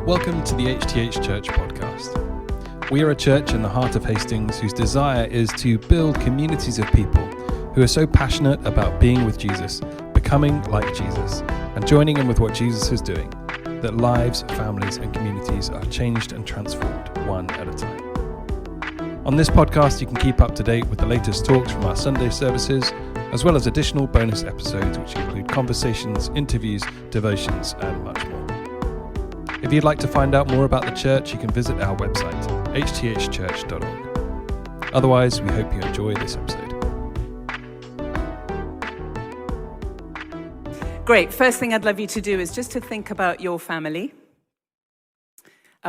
Welcome to the HTH Church podcast. We are a church in the heart of Hastings whose desire is to build communities of people who are so passionate about being with Jesus, becoming like Jesus, and joining in with what Jesus is doing, that lives, families, and communities are changed and transformed one at a time. On this podcast, you can keep up to date with the latest talks from our Sunday services, as well as additional bonus episodes which include conversations, interviews, devotions, and much more. If you'd like to find out more about the church, you can visit our website, hthchurch.org. Otherwise, we hope you enjoy this episode. Great. First thing I'd love you to do is just to think about your family.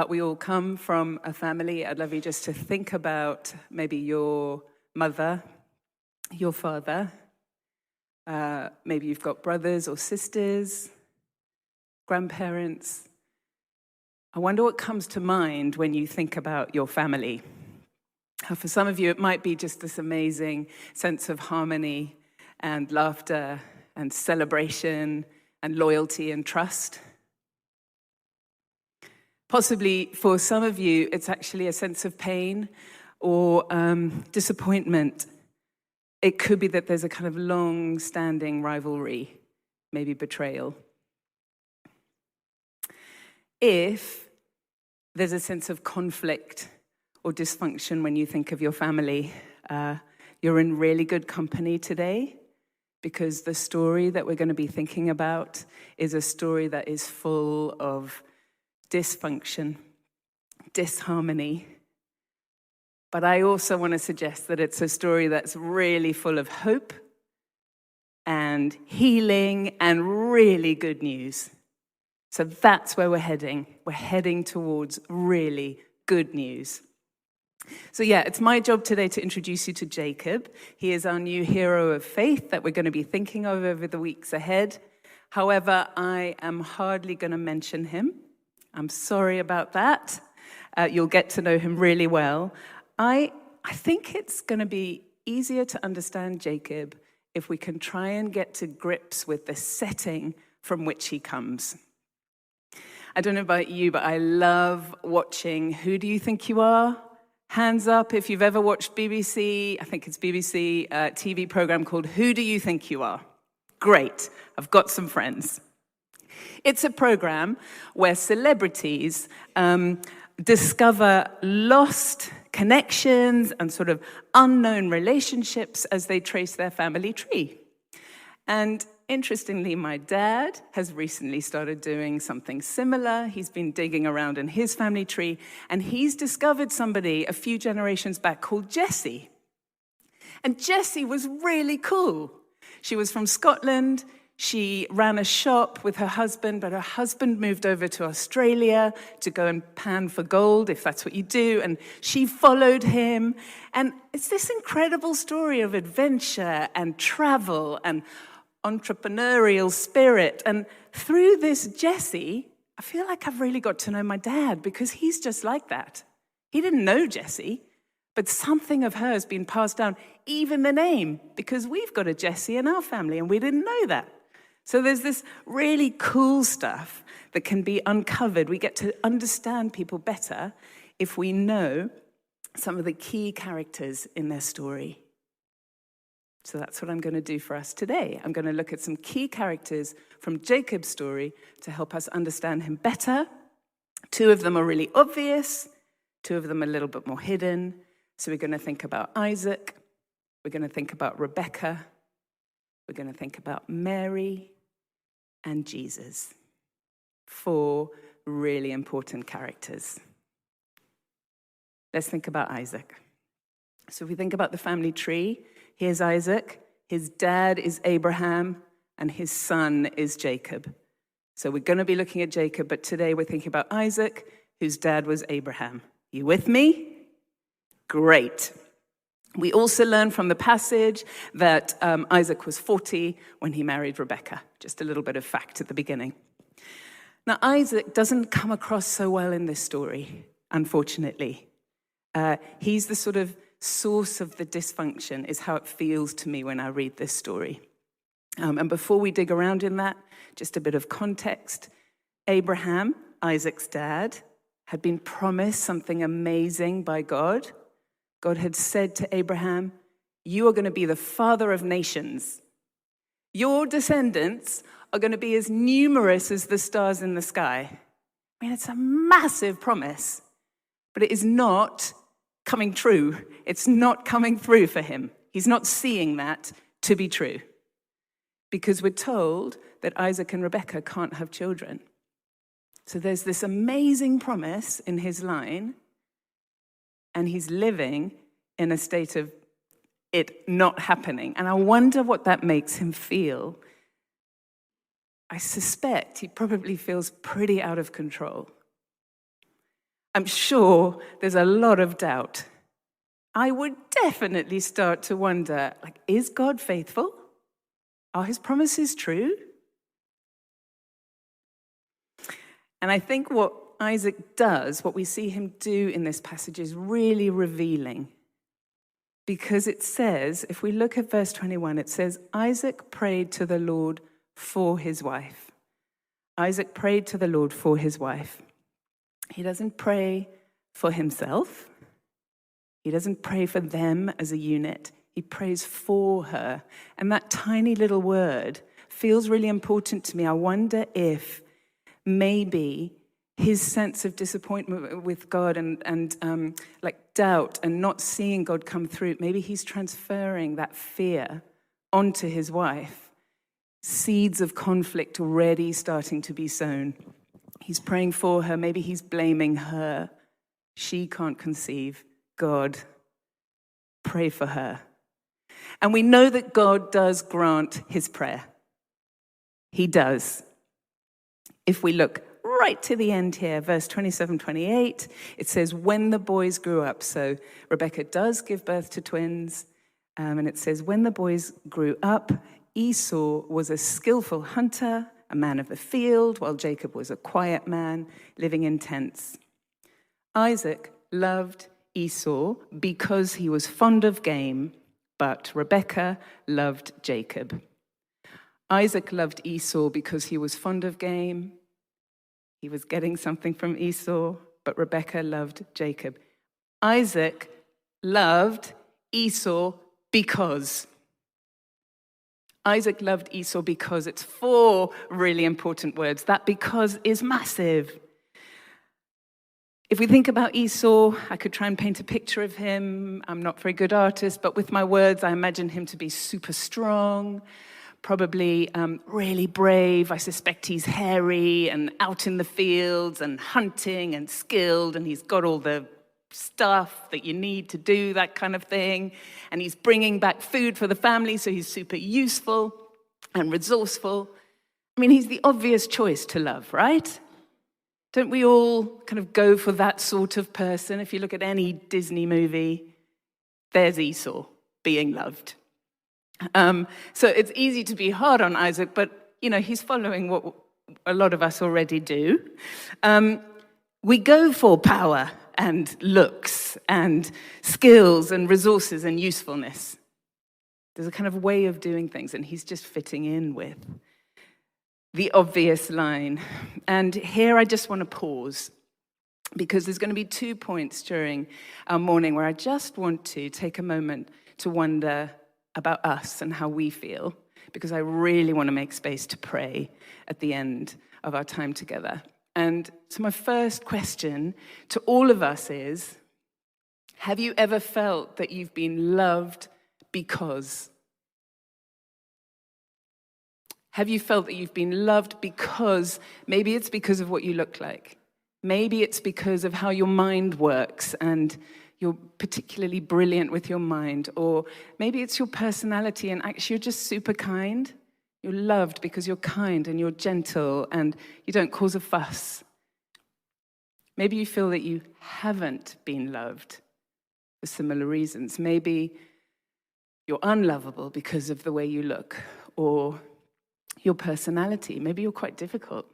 We all come from a family. I'd love you just to think about maybe your mother, your father. Maybe you've got brothers or sisters, grandparents. I wonder what comes to mind when you think about your family. For some of you, it might be just this amazing sense of harmony and laughter and celebration and loyalty and trust. Possibly for some of you, it's actually a sense of pain or disappointment. It could be that there's a kind of long-standing rivalry, maybe betrayal. If there's a sense of conflict or dysfunction when you think of your family, you're in really good company today, because the story that we're going to be thinking about is a story that is full of dysfunction, disharmony. But I also want to suggest that it's a story that's really full of hope and healing and really good news. So that's where we're heading. We're heading towards really good news. So yeah, it's my job today to introduce you to Jacob. He is our new hero of faith that we're going to be thinking of over the weeks ahead. However, I am hardly going to mention him. I'm sorry about that. You'll get to know him really well. I think it's going to be easier to understand Jacob if we can try and get to grips with the setting from which he comes. I don't know about you, but I love watching Who Do You Think You Are? Hands up if you've ever watched BBC, I think it's BBC, TV program called Who Do You Think You Are? Great, I've got some friends. It's a program where celebrities discover lost connections and sort of unknown relationships as they trace their family tree. And interestingly, my dad has recently started doing something similar. He's been digging around in his family tree, and he's discovered somebody a few generations back called Jessie. And Jessie was really cool. She was from Scotland. She ran a shop with her husband, but her husband moved over to Australia to go and pan for gold, if that's what you do, and she followed him. And it's this incredible story of adventure and travel and entrepreneurial spirit. And through this Jessie, I feel like I've really got to know my dad, because he's just like that. He didn't know Jessie, but something of her has been passed down, even the name, because we've got a Jessie in our family and we didn't know that. So there's this really cool stuff that can be uncovered. We get to understand people better if we know some of the key characters in their story. So that's what I'm going to do for us today. I'm going to look at some key characters from Jacob's story to help us understand him better. Two of them are really obvious. Two of them are a little bit more hidden. So we're going to think about Isaac. We're going to think about Rebecca. We're going to think about Mary and Jesus. 4 really important characters. Let's think about Isaac. So if we think about the family tree, here's Isaac, his dad is Abraham, and his son is Jacob. So we're going to be looking at Jacob, but today we're thinking about Isaac, whose dad was Abraham. You with me? Great. We also learn from the passage that Isaac was 40 when he married Rebecca. Just a little bit of fact at the beginning. Now, Isaac doesn't come across so well in this story, unfortunately. He's the sort of source of the dysfunction, is how it feels to me when I read this story. And before we dig around in that, just a bit of context. Abraham Isaac's dad, had been promised something amazing by God. God had said to Abraham, "You are going to be the father of nations. Your descendants are going to be as numerous as the stars in the sky." I mean, it's a massive promise, but it is not coming true. It's not coming through for him. He's not seeing that to be true, because we're told that Isaac and Rebekah can't have children. So there's this amazing promise in his line, and he's living in a state of it not happening. And I wonder what that makes him feel. I suspect he probably feels pretty out of control. I'm sure there's a lot of doubt. I would definitely start to wonder, is God faithful? Are his promises true? And I think what Isaac does, what we see him do in this passage, is really revealing. Because it says, if we look at verse 21, it says, Isaac prayed to the Lord for his wife. Isaac prayed to the Lord for his wife. He doesn't pray for himself. He doesn't pray for them as a unit. He prays for her. And that tiny little word feels really important to me. I wonder if maybe his sense of disappointment with God and doubt and not seeing God come through, maybe he's transferring that fear onto his wife. Seeds of conflict already starting to be sown. He's praying for her. Maybe he's blaming her. She can't conceive. God, pray for her. And we know that God does grant his prayer. He does. If we look right to the end here, verse 27-28, it says, when the boys grew up. So Rebekah does give birth to twins. And it says, when the boys grew up, Esau was a skillful hunter, a man of the field, while Jacob was a quiet man living in tents. Isaac loved Esau because he was fond of game, but Rebekah loved Jacob. Isaac loved Esau because he was fond of game. He was getting something from Esau, but Rebekah loved Jacob. Isaac loved Esau because. Isaac loved Esau because. It's 4 really important words. That because is massive. If we think about Esau, I could try and paint a picture of him. I'm not a very good artist, but with my words, I imagine him to be super strong, probably really brave. I suspect he's hairy and out in the fields and hunting and skilled, and he's got all the stuff that you need to do that kind of thing. And he's bringing back food for the family, so he's super useful and resourceful. I mean, he's the obvious choice to love, right? Don't we all kind of go for that sort of person? If you look at any Disney movie, there's Esau being loved. So it's easy to be hard on Isaac, but, he's following what a lot of us already do. We go for power and looks and skills and resources and usefulness. There's a kind of way of doing things, and he's just fitting in with the obvious line. And here I just want to pause, because there's going to be 2 points during our morning where I just want to take a moment to wonder about us and how we feel, because I really want to make space to pray at the end of our time together. And so my first question to all of us is, have you ever felt that you've been loved because? Have you felt that you've been loved because, maybe it's because of what you look like. Maybe it's because of how your mind works and you're particularly brilliant with your mind. Or maybe it's your personality and actually you're just super kind. You're loved because you're kind and you're gentle and you don't cause a fuss. Maybe you feel that you haven't been loved for similar reasons. Maybe you're unlovable because of the way you look or your personality. Maybe you're quite difficult,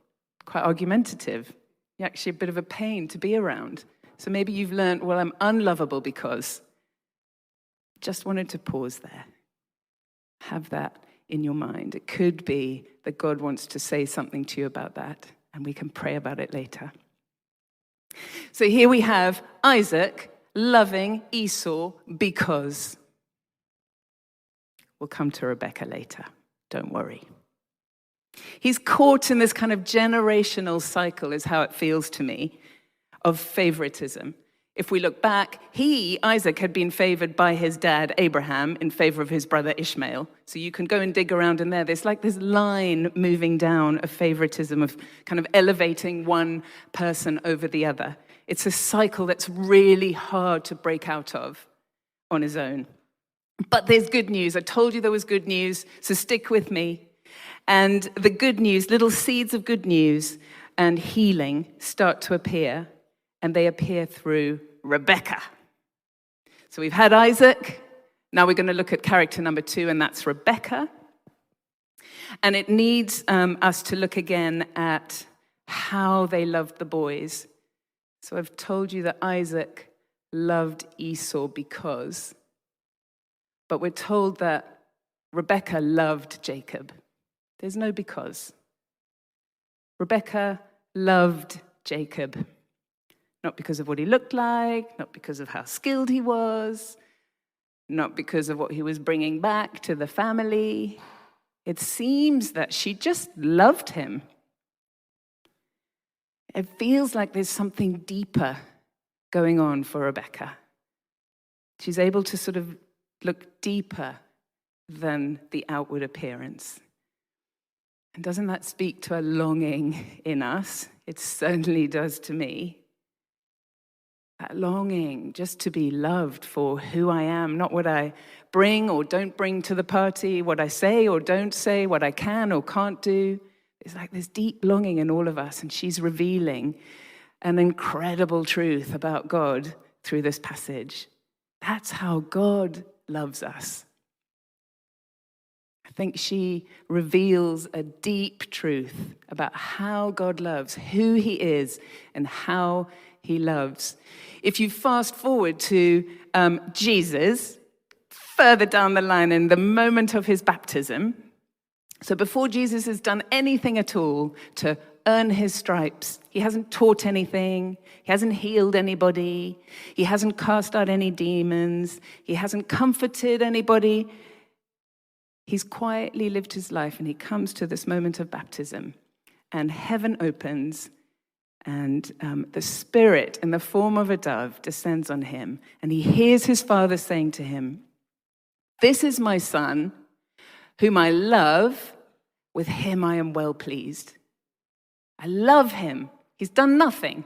quite argumentative. You're actually a bit of a pain to be around. So maybe you've learned, well, I'm unlovable because. Just wanted to pause there. Have that in your mind. It could be that God wants to say something to you about that. and we can pray about it later. So here we have Isaac loving Esau because. We'll come to Rebecca later, don't worry. He's caught in this kind of generational cycle, is how it feels to me, of favoritism. If we look back, Isaac, had been favored by his dad, Abraham, in favor of his brother Ishmael. So you can go and dig around in there. There's like this line moving down of favoritism, of kind of elevating one person over the other. It's a cycle that's really hard to break out of on his own. But there's good news. I told you there was good news, so stick with me. And the good news, little seeds of good news and healing start to appear, and they appear through Rebecca. So we've had Isaac. Now we're going to look at character number 2, and that's Rebecca. And it needs us to look again at how they loved the boys. So I've told you that Isaac loved Esau because, but we're told that Rebecca loved Jacob. There's no because. Rebecca loved Jacob. Not because of what he looked like, not because of how skilled he was, not because of what he was bringing back to the family. It seems that she just loved him. It feels like there's something deeper going on for Rebecca. She's able to sort of look deeper than the outward appearance. And doesn't that speak to a longing in us? It certainly does to me. That longing just to be loved for who I am, not what I bring or don't bring to the party, what I say or don't say, what I can or can't do. It's like this deep longing in all of us, and she's revealing an incredible truth about God through this passage. That's how God loves us. I think she reveals a deep truth about how God loves, who he is, and how he loves. If you fast forward to Jesus, further down the line in the moment of his baptism, so before Jesus has done anything at all to earn his stripes, he hasn't taught anything, he hasn't healed anybody, he hasn't cast out any demons, he hasn't comforted anybody. He's quietly lived his life, and he comes to this moment of baptism, and heaven opens, and the Spirit in the form of a dove descends on him, and he hears his Father saying to him, "This is my Son, whom I love, with him I am well pleased." I love him. He's done nothing.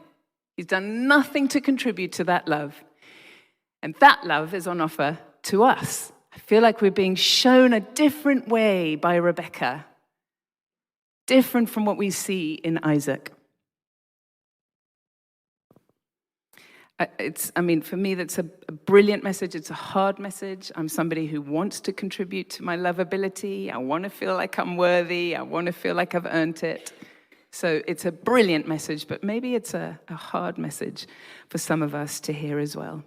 He's done nothing to contribute to that love. And that love is on offer to us. I feel like we're being shown a different way by Rebecca, different from what we see in Isaac. For me, that's a brilliant message. It's a hard message. I'm somebody who wants to contribute to my lovability. I want to feel like I'm worthy. I want to feel like I've earned it. So it's a brilliant message, but maybe it's a hard message for some of us to hear as well.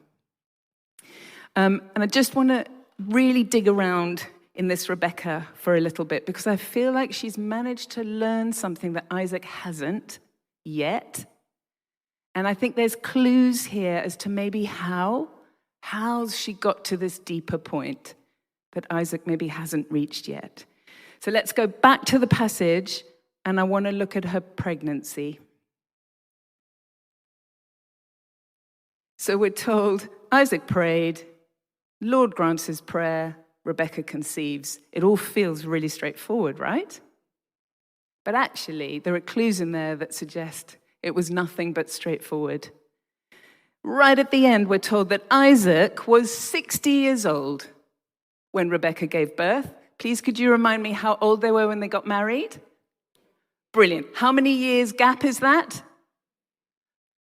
And I just want to really dig around in this Rebecca for a little bit, because I feel like she's managed to learn something that Isaac hasn't yet. And I think there's clues here as to maybe how she got to this deeper point that Isaac maybe hasn't reached yet. So let's go back to the passage, and I want to look at her pregnancy. So we're told Isaac prayed, Lord grants his prayer, Rebecca conceives. It all feels really straightforward, right? But actually, there are clues in there that suggest it was nothing but straightforward. Right at the end, we're told that Isaac was 60 years old when Rebecca gave birth. Please, could you remind me how old they were when they got married? Brilliant. How many years gap is that?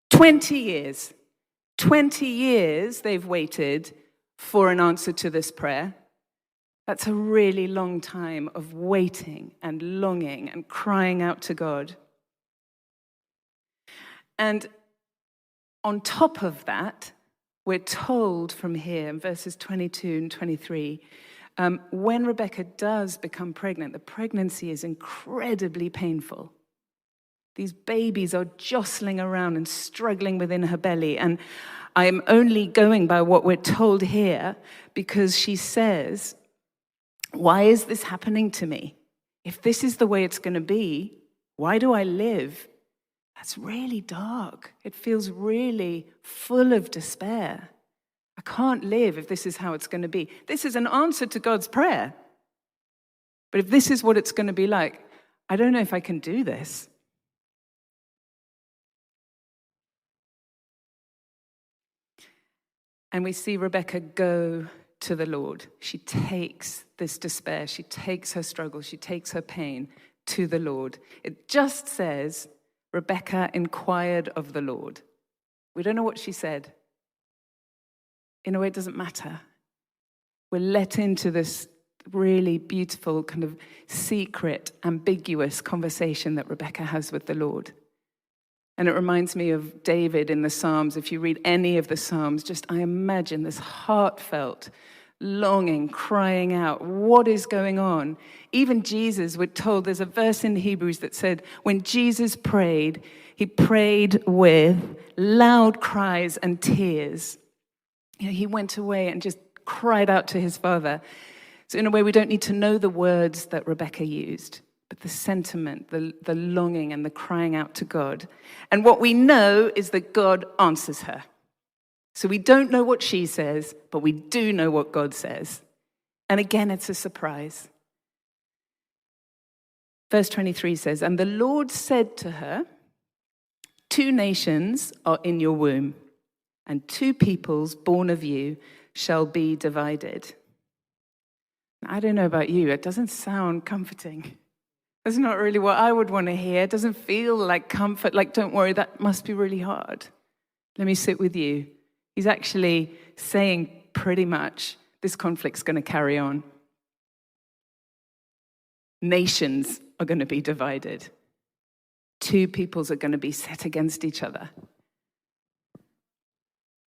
20 years. 20 years they've waited for an answer to this prayer. That's a really long time of waiting and longing and crying out to God. And on top of that, we're told from here in verses 22 and 23, when Rebecca does become pregnant, the pregnancy is incredibly painful. These babies are jostling around and struggling within her belly. And I'm only going by what we're told here because she says, why is this happening to me? If this is the way it's going to be, why do I live? That's really dark. It feels really full of despair. I can't live if this is how it's going to be. This is an answer to God's prayer. But if this is what it's going to be like, I don't know if I can do this. And we see Rebecca go to the Lord. She takes this despair, she takes her struggle, she takes her pain to the Lord. It just says, Rebecca inquired of the Lord. We don't know what she said. In a way, it doesn't matter. We're let into this really beautiful, kind of secret, ambiguous conversation that Rebecca has with the Lord. And it reminds me of David in the Psalms. If you read any of the Psalms, I imagine this heartfelt longing, crying out, what is going on? Even Jesus, we're told, there's a verse in Hebrews that said, when Jesus prayed, he prayed with loud cries and tears. He went away and just cried out to his Father. So in a way, we don't need to know the words that Rebecca used, but the sentiment, the longing and the crying out to God. And what we know is that God answers her. So we don't know what she says, but we do know what God says. And again, it's a surprise. Verse 23 says, and the Lord said to her, 2 nations are in your womb, and 2 peoples born of you shall be divided. I don't know about you, it doesn't sound comforting. That's not really what I would want to hear. It doesn't feel like comfort, like, don't worry, that must be really hard. Let me sit with you. He's actually saying pretty much this conflict's going to carry on. Nations are going to be divided. 2 peoples are going to be set against each other.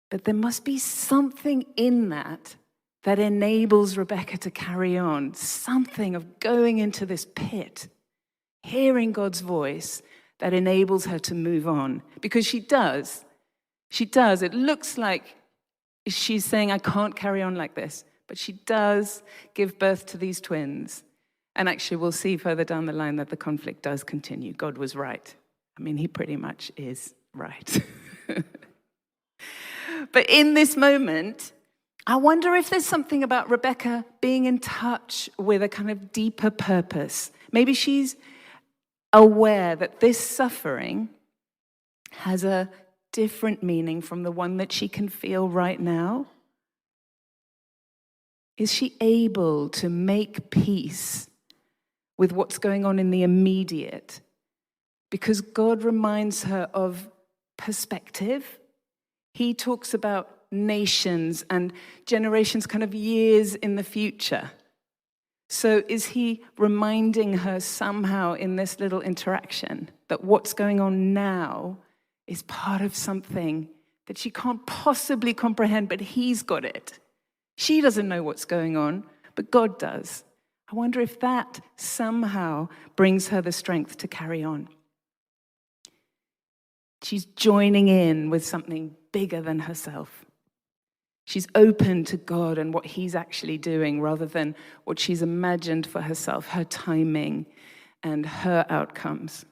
But there must be something in that enables Rebecca to carry on. Something of going into this pit, hearing God's voice that enables her to move on. Because she does. She does. It looks like she's saying, I can't carry on like this. But she does give birth to these twins. And actually, we'll see further down the line that the conflict does continue. God was right. I mean, he pretty much is right. But in this moment, I wonder if there's something about Rebecca being in touch with a kind of deeper purpose. Maybe she's aware that this suffering has a different meaning from the one that she can feel right now. Is she able to make peace with what's going on in the immediate? Because God reminds her of perspective. He talks about nations and generations, kind of years in the future. So is he reminding her somehow in this little interaction that what's going on now is part of something that she can't possibly comprehend, but he's got it. She doesn't know what's going on, but God does. I wonder if that somehow brings her the strength to carry on. She's joining in with something bigger than herself. She's open to God and what he's actually doing rather than what she's imagined for herself, her timing and her outcomes.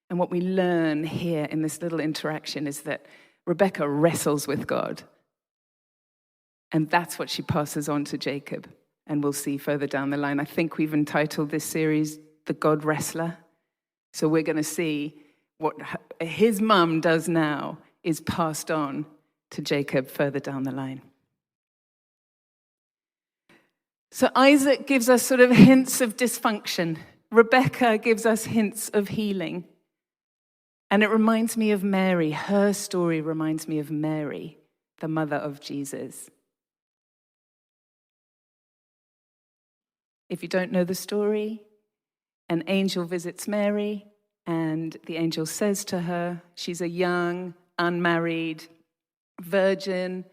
And what we learn here in this little interaction is that Rebecca wrestles with God. And that's what she passes on to Jacob. And we'll see further down the line. I think we've entitled this series, The God Wrestler. So we're going to see what his mum does now is passed on to Jacob further down the line. So Isaac gives us sort of hints of dysfunction. Rebecca gives us hints of healing. And it reminds me of Mary. Her story reminds me of Mary, the mother of Jesus. If you don't know the story, an angel visits Mary, and the angel says to her, she's a young, unmarried virgin,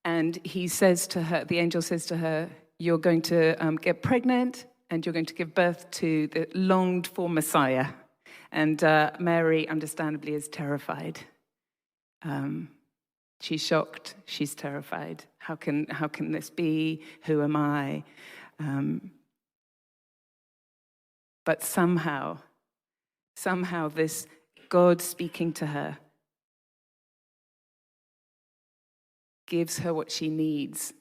and he says to her, the angel says to her, you're going to get pregnant, and you're going to give birth to the longed-for Messiah. And Mary, understandably, is terrified. She's shocked. She's terrified. How can this be? Who am I? But somehow this God speaking to her gives her what she needs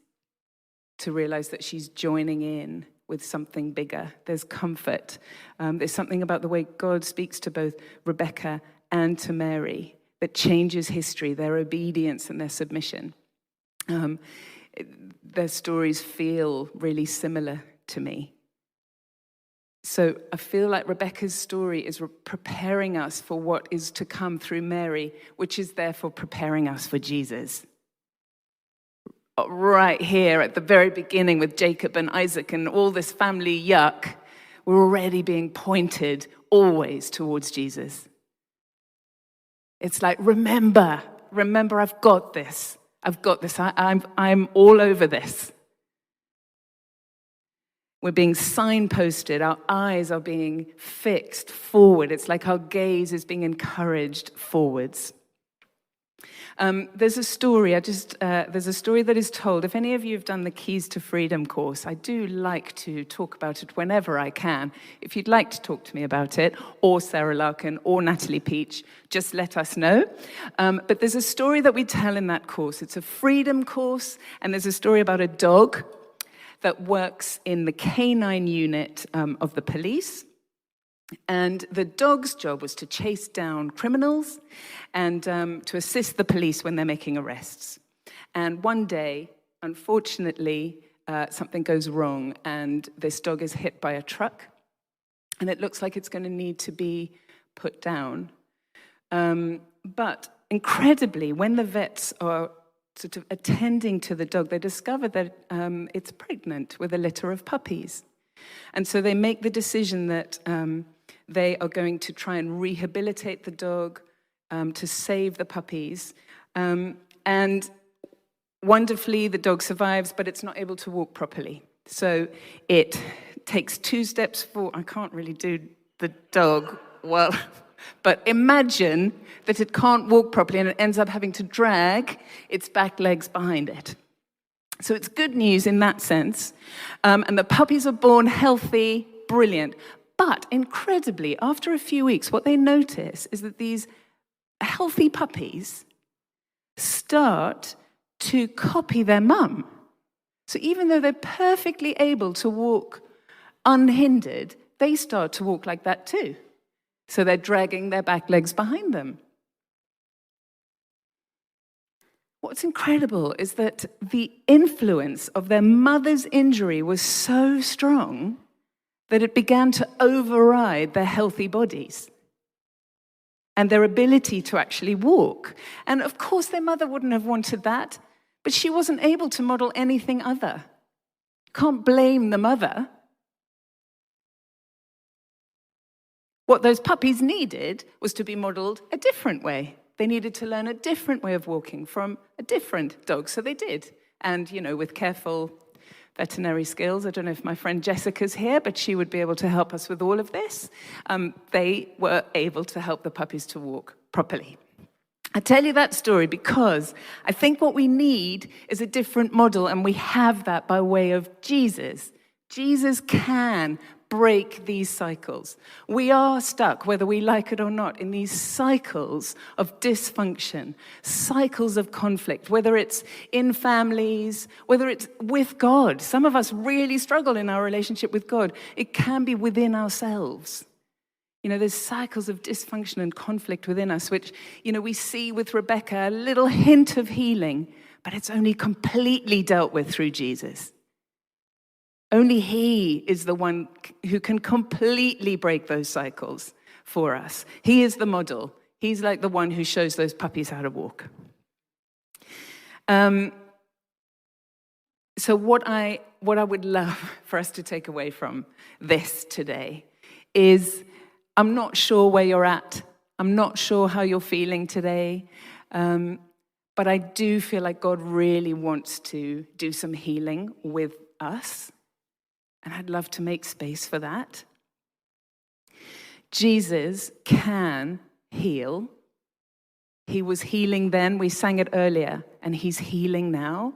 to realize that she's joining in with something bigger. There's comfort. There's something about the way God speaks to both Rebecca and to Mary that changes history, their obedience and their submission. Their stories feel really similar to me. So I feel like Rebecca's story is preparing us for what is to come through Mary, which is therefore preparing us for Jesus. Right here at the very beginning with Jacob and Isaac and all this family yuck, we're already being pointed always towards Jesus. It's like, remember, I've got this. I'm all over this. We're being signposted. Our eyes are being fixed forward. It's like our gaze is being encouraged forwards. There's a story. There's a story that is told. If any of you have done the Keys to Freedom course, I do like to talk about it whenever I can. If you'd like to talk to me about it, or Sarah Larkin, or Natalie Peach, just let us know. But there's a story that we tell in that course. It's a freedom course, and there's a story about a dog that works in the canine unit of the police. And the dog's job was to chase down criminals and to assist the police when they're making arrests. And one day, unfortunately, something goes wrong, and this dog is hit by a truck, and it looks like it's going to need to be put down. But incredibly, when the vets are sort of attending to the dog, they discover that it's pregnant with a litter of puppies. And so they make the decision that they are going to try and rehabilitate the dog to save the puppies. And wonderfully, the dog survives, but it's not able to walk properly. So it takes 2 steps forward. I can't really do the dog well, but imagine that it can't walk properly and it ends up having to drag its back legs behind it. So it's good news in that sense. And the puppies are born healthy, brilliant. But incredibly, after a few weeks, what they notice is that these healthy puppies start to copy their mum. So even though they're perfectly able to walk unhindered, they start to walk like that too. So they're dragging their back legs behind them. What's incredible is that the influence of their mother's injury was so strong that it began to override their healthy bodies and their ability to actually walk. And of course, their mother wouldn't have wanted that, but she wasn't able to model anything other. Can't blame the mother. What those puppies needed was to be modeled a different way. They needed to learn a different way of walking from a different dog, so they did. And, with careful veterinary skills, I don't know if my friend Jessica's here, but she would be able to help us with all of this. They were able to help the puppies to walk properly. I tell you that story because I think what we need is a different model, and we have that by way of Jesus. Jesus can break these cycles. We are stuck, whether we like it or not, in these cycles of dysfunction, cycles of conflict, whether it's in families, whether it's with God. Some of us really struggle in our relationship with God. It can be within ourselves. There's cycles of dysfunction and conflict within us, which, we see with Rebecca, a little hint of healing, but it's only completely dealt with through Jesus. Only he is the one who can completely break those cycles for us. He is the model. He's like the one who shows those puppies how to walk. So what I would love for us to take away from this today is, I'm not sure where you're at. I'm not sure how you're feeling today. But I do feel like God really wants to do some healing with us. And I'd love to make space for that. Jesus can heal. He was healing then. We sang it earlier. And he's healing now.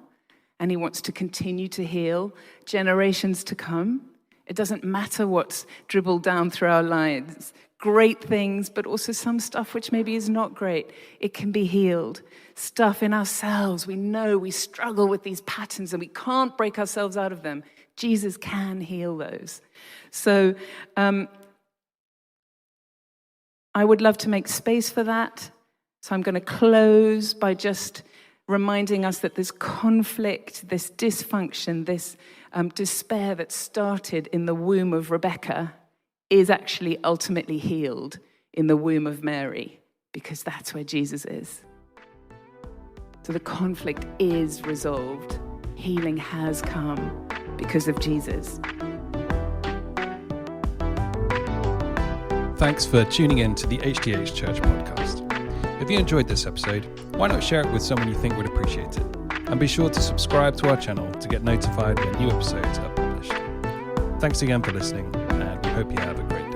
And he wants to continue to heal generations to come. It doesn't matter what's dribbled down through our lives. Great things, but also some stuff which maybe is not great. It can be healed. Stuff in ourselves. We know we struggle with these patterns and we can't break ourselves out of them. Jesus can heal those. So I would love to make space for that. So I'm going to close by just reminding us that this conflict, this dysfunction, this despair that started in the womb of Rebecca is actually ultimately healed in the womb of Mary, because that's where Jesus is. So the conflict is resolved. Healing has come because of Jesus. Thanks for tuning in to the HTH Church podcast. If you enjoyed this episode, why not share it with someone you think would appreciate it? And be sure to subscribe to our channel to get notified when new episodes are published. Thanks again for listening, and we hope you have a great day.